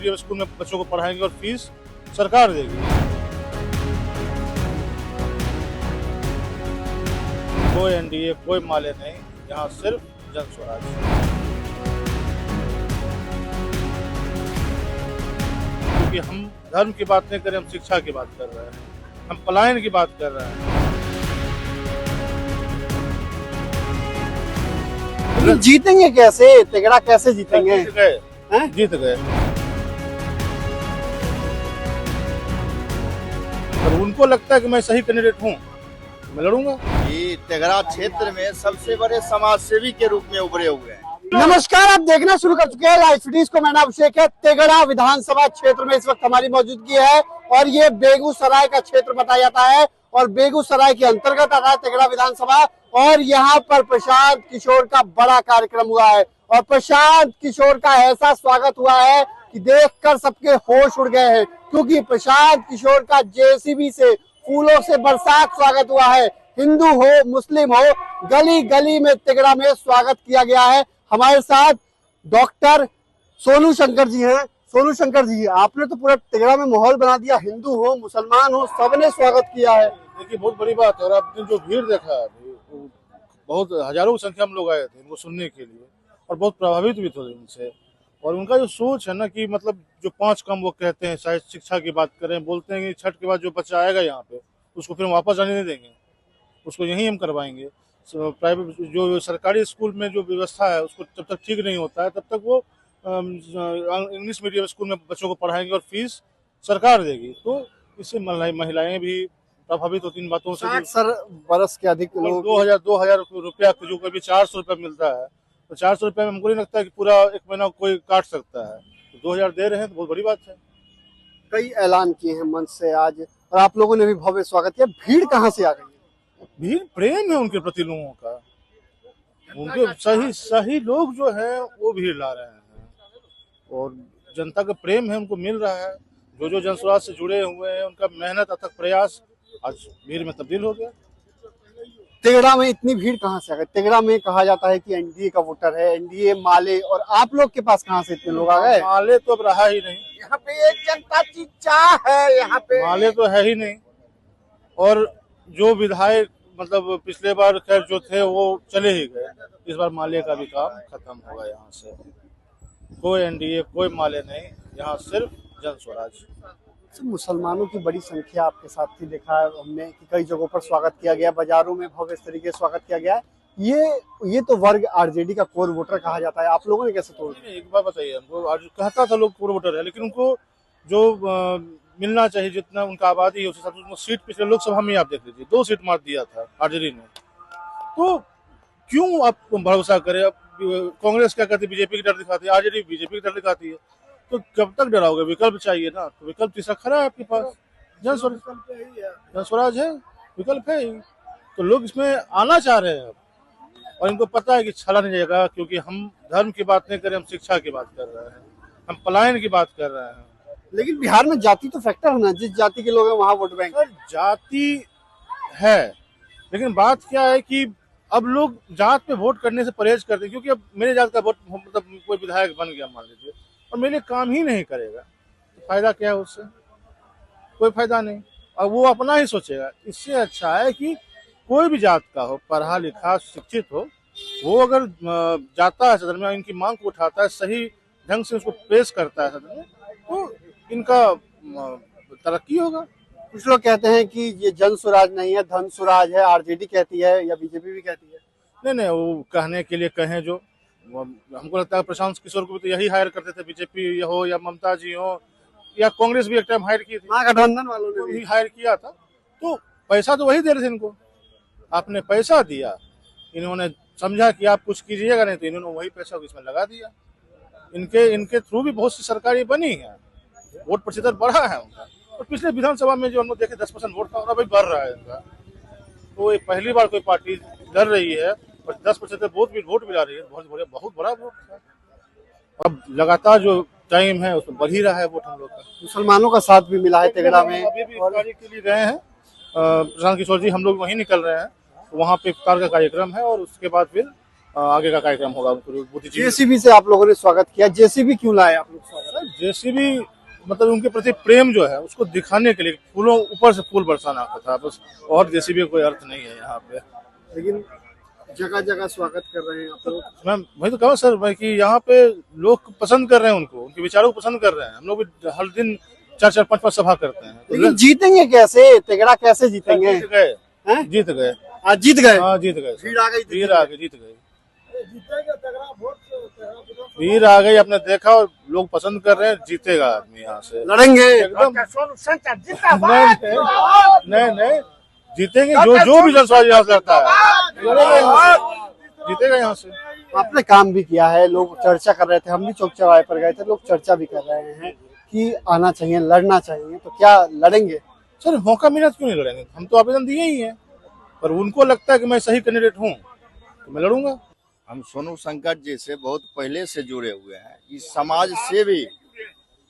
Medium school में बच्चों को पढ़ाएंगे और फीस सरकार देगी। कोई एनडीए, कोई माले नहीं, यहाँ सिर्फ जन स्वराज। क्योंकि हम धर्म की बात नहीं कर रहे, हम शिक्षा की बात कर रहे हैं, हम पलायन की बात कर रहे हैं। लेकिन जीतेंगे कैसे? तिगड़ा कैसे जीतेंगे? जीत गए। और उनको लगता है कि मैं सही कैंडिडेट हूँ, मैं लड़ूंगा। ये तिगड़ा क्षेत्र में सबसे बड़े समाज सेवी के रूप में उभरे हुए हैं। नमस्कार, आप देखना शुरू कर चुके हैं लाइव फीडिंग्स को। मैं नाम अभिषेक है। तिगड़ा विधानसभा क्षेत्र में इस वक्त हमारी मौजूदगी है और ये बेगूसराय का क्षेत्र बताया जाता है और बेगूसराय के अंतर्गत आता है तिगड़ा विधानसभा। और यहाँ पर प्रशांत किशोर का बड़ा कार्यक्रम हुआ है और प्रशांत किशोर का ऐसा स्वागत हुआ है कि देखकर सबके होश उड़ गए हैं, क्योंकि प्रशांत किशोर का जेसीबी से फूलों से बरसात स्वागत हुआ है। हिंदू हो मुस्लिम हो, गली गली में तिगड़ा में स्वागत किया गया है। हमारे साथ डॉक्टर सोनू शंकर जी हैं। सोनू शंकर जी, आपने तो पूरा तिगड़ा में माहौल बना दिया। हिंदू हो मुसलमान हो, सबने स्वागत किया है। देखिए, बहुत बड़ी बात है। और आपने जो भीड़ देखा है, बहुत हजारों की संख्या में लोग आए थे इनको सुनने के लिए और बहुत प्रभावित भी थे इनसे। और उनका जो सोच है ना कि मतलब जो 5 काम वो कहते हैं, शायद शिक्षा की बात करें, बोलते हैं कि छठ के बाद जो बच्चा आएगा यहाँ पे उसको फिर वापस जाने नहीं देंगे, उसको यहीं हम करवाएंगे। प्राइवेट जो सरकारी स्कूल में जो व्यवस्था है उसको जब तक ठीक नहीं होता है तब तक वो इंग्लिश मीडियम स्कूल में बच्चों को पढ़ाएंगे और फीस सरकार देगी। तो इससे महिलाएं भी प्रभावित होती इन बातों से। 60 बरस के अधिक लोग 2000 रुपया जो कभी 400 रुपया मिलता है, तो 400 रुपया में हमको नहीं लगता है कि पूरा एक महीना कोई काट सकता है। तो 2000 दे रहे हैं तो बहुत बड़ी बात है। कई ऐलान किए हैं मंच से आज और आप लोगों ने भी भव्य स्वागत किया। भीड़ कहाँ से आ गई? भीड़ प्रेम है उनके प्रति लोगों का, उनके सही लोग जो है वो भीड़ ला रहे हैं और जनता का प्रेम है, उनको मिल रहा है। जो जन स्वराज से जुड़े हुए हैं उनका मेहनत अथक प्रयास आज भीड़ में तब्दील हो गया। तिगड़ा में इतनी भीड़ कहाँ से आ गई? तिगड़ा में कहा जाता है कि एनडीए का वोटर है, एनडीए माले, और आप लोग के पास कहाँ से इतने लोग आ गए? माले तो अब रहा ही नहीं, यहाँ पे एक जनता की चाह है, यहाँ पे माले तो है ही नहीं। और जो विधायक मतलब पिछले बार खैर जो थे वो चले ही गए, इस बार माले का भी काम खत्म होगा। यहाँ से कोई एनडीए, कोई माले नहीं, यहाँ सिर्फ जन स्वराज। मुसलमानों की बड़ी संख्या आपके साथ थी, देखा है हमने कि कई जगहों पर स्वागत किया गया, बाजारों में भव्य इस तरीके से स्वागत किया गया है। ये तो वर्ग आरजेडी का कोर वोटर कहा जाता है, आप लोगों ने कैसे तोड़ दिया? एक बार बताइए हमको, आज कहता था लोग कोर वोटर है, लेकिन उनको जो मिलना चाहिए जितना उनका आबादी है उस हिसाब से सीट पिछले लोकसभा में आप देख लीजिए 2 सीट मार दिया था आरजेडी ने। तो क्यों आप भरोसा करें? अब कांग्रेस क्या करती है, बीजेपी की डर दिखाती है, आरजेडी बीजेपी की डर दिखाती है। तो कब तक डराओगे? विकल्प चाहिए ना, तो विकल्प तीसरा खड़ा है आपके पास, जन स्वराज है, विकल्प है। तो लोग इसमें आना चाह रहे हैं और इनको पता है कि छला नहीं जाएगा, क्योंकि हम धर्म की बात नहीं कर रहे, हम शिक्षा की बात कर रहे हैं, हम पलायन की बात कर रहे हैं। लेकिन बिहार में जाति तो फैक्टर है ना, जिस जाति के लोग हैं वहाँ वोट बैंक। जाति है, लेकिन बात क्या है कि अब लोग जात पे वोट करने से परहेज करते हैं। क्योंकि अब मेरे जात का वोट मतलब कोई विधायक बन गया मान लीजिए और मेरे काम ही नहीं करेगा, तो फायदा क्या है उससे? कोई फायदा नहीं। और वो अपना ही सोचेगा। इससे अच्छा है कि कोई भी जात का हो, पढ़ा लिखा शिक्षित हो, वो अगर जाता है सदन में, इनकी मांग को उठाता है, सही ढंग से उसको पेश करता है सदन में, तो इनका तरक्की होगा। कुछ लोग कहते हैं कि ये जन स्वराज नहीं है, धन स्वराज है, आरजेडी कहती है या बीजेपी भी कहती है। नहीं, वो कहने के लिए कहें जो, हमको लगता है प्रशांत किशोर को भी तो यही हायर करते थे, बीजेपी हो या ममता जी हो या कांग्रेस भी एक टाइम हायर की थी, महागठबंधन वालों ने भी हायर किया था। तो पैसा तो वही दे रहे थे इनको, आपने पैसा दिया, इन्होंने समझा कि आप कुछ कीजिएगा नहीं, तो इन्होंने वही पैसा इसमें लगा दिया। इनके थ्रू भी बहुत सी सरकारें बनी है, वोट प्रतिशत बढ़ा है उनका। और पिछले विधानसभा में जो हम लोग देखे 10% वोट था, और अभी बढ़ रहा है इनका। तो पहली बार कोई पार्टी लड़ रही है और 10% वोट भी ला रही है, बहुत बड़ा वोट है। अब लगातार जो टाइम है उसमें बढ़ ही रहा है वोट हम लोग का। मुसलमानों का साथ भी मिला है तिगड़ा में। अभी भी कार्य के लिए गए हैं प्रशांत किशोर जी, हम लोग वहीं निकल रहे हैं, वहाँ पे इफ्तार का कार्यक्रम है और उसके बाद फिर आगे का कार्यक्रम होगा उनको बुद्धिजीवी। जेसीबी से आप लोगों ने स्वागत किया, जेसीबी क्यों लाए आप लोग स्वागत? जेसीबी मतलब उनके प्रति प्रेम जो है उसको दिखाने के लिए फूलों ऊपर से फूल बरसाना था बस, और जेसीबी का कोई अर्थ नहीं है यहाँ पे। लेकिन जगह जगह स्वागत कर रहे हैं आप लोग। मैं वही तो कहा सर भाई कि यहाँ पे लोग पसंद कर रहे हैं उनको, उनके विचारों को पसंद कर रहे हैं। हम लोग भी हर दिन 4-4, 5-5 सभा करते हैं। लेकिन जीतेंगे कैसे? तेगड़ा कैसे जीतेंगे? जीत गए, हैं? जीत गए, आज जीत गए, हाँ जीत गए, भीड़ आ गई, भीड़ आ गई, जीत गए, भीड़ आ गई। आपने देखा और लोग पसंद कर रहे हैं, जीतेगा आदमी यहाँ से लड़ेंगे एकदम। नहीं जीतेंगे, जो भी जनसभा यहाँ से आता है जीतेगा यहाँ से। आपने काम भी किया है, लोग चर्चा कर रहे थे, हम भी चौक चौराहे पर गए थे, लोग चर्चा भी कर रहे हैं कि आना चाहिए, लड़ना चाहिए, तो क्या लड़ेंगे? सर मौका मिला तो क्यों नहीं लड़ेंगे? हम तो आवेदन दिए ही हैं, पर उनको लगता है कि मैं सही कैंडिडेट हूँ तो मैं लड़ूंगा। हम सोनू शंकर जी से बहुत पहले से जुड़े हुए हैं। इस समाज सेवी,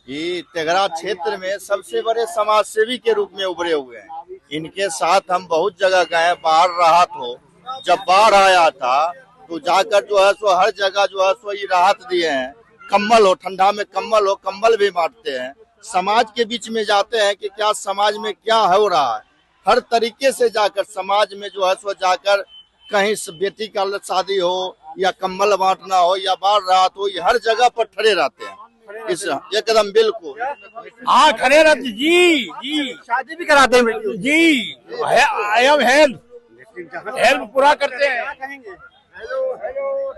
ये तेघड़ा क्षेत्र में सबसे बड़े समाज सेवी के रूप में उभरे हुए हैं। इनके साथ हम बहुत जगह गए, बाहर राहत हो, जब बाढ़ आया था तो जाकर जो है सो हर जगह जो है सो ये राहत दिए हैं। कम्बल हो, ठंडा में कम्बल हो, कम्बल भी बांटते हैं। समाज के बीच में जाते हैं कि क्या समाज में क्या हो रहा है, हर तरीके से जाकर समाज में जो है सो जाकर कहीं बेटी का शादी हो या कम्बल बांटना हो या बाढ़ राहत हो, ये हर जगह पर खड़े रहते हैं। इस एकदम बिल्कुल, हाँ खड़े रहते जी, शादी भी कराते हैं बेटी? जी हेल्प पूरा करते हैं।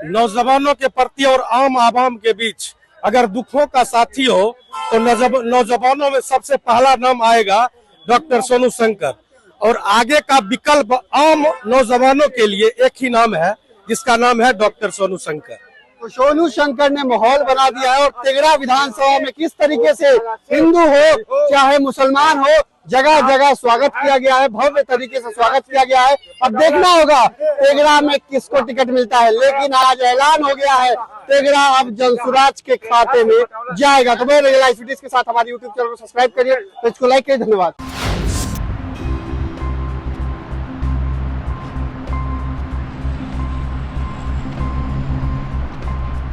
नौजवानों के प्रति और आम आवाम के बीच अगर दुखों का साथी हो तो नौजवानों में सबसे पहला नाम आएगा डॉक्टर सोनू शंकर, और आगे का विकल्प आम नौजवानों के लिए एक ही नाम है जिसका नाम है डॉक्टर सोनू शंकर। तो सोनू शंकर ने माहौल बना दिया है, और तेघड़ा विधानसभा में किस तरीके से हिंदू हो चाहे मुसलमान हो, जगह जगह स्वागत किया गया है, भव्य तरीके से स्वागत किया गया है। अब देखना होगा तेघड़ा में किसको टिकट मिलता है, लेकिन आज ऐलान हो गया है तेघड़ा अब जनसुराज के खाते में जाएगा। तो मैं लाइव के साथ हमारे यूट्यूब चैनल को सब्सक्राइब करिए, पेज को लाइक करिए। धन्यवाद।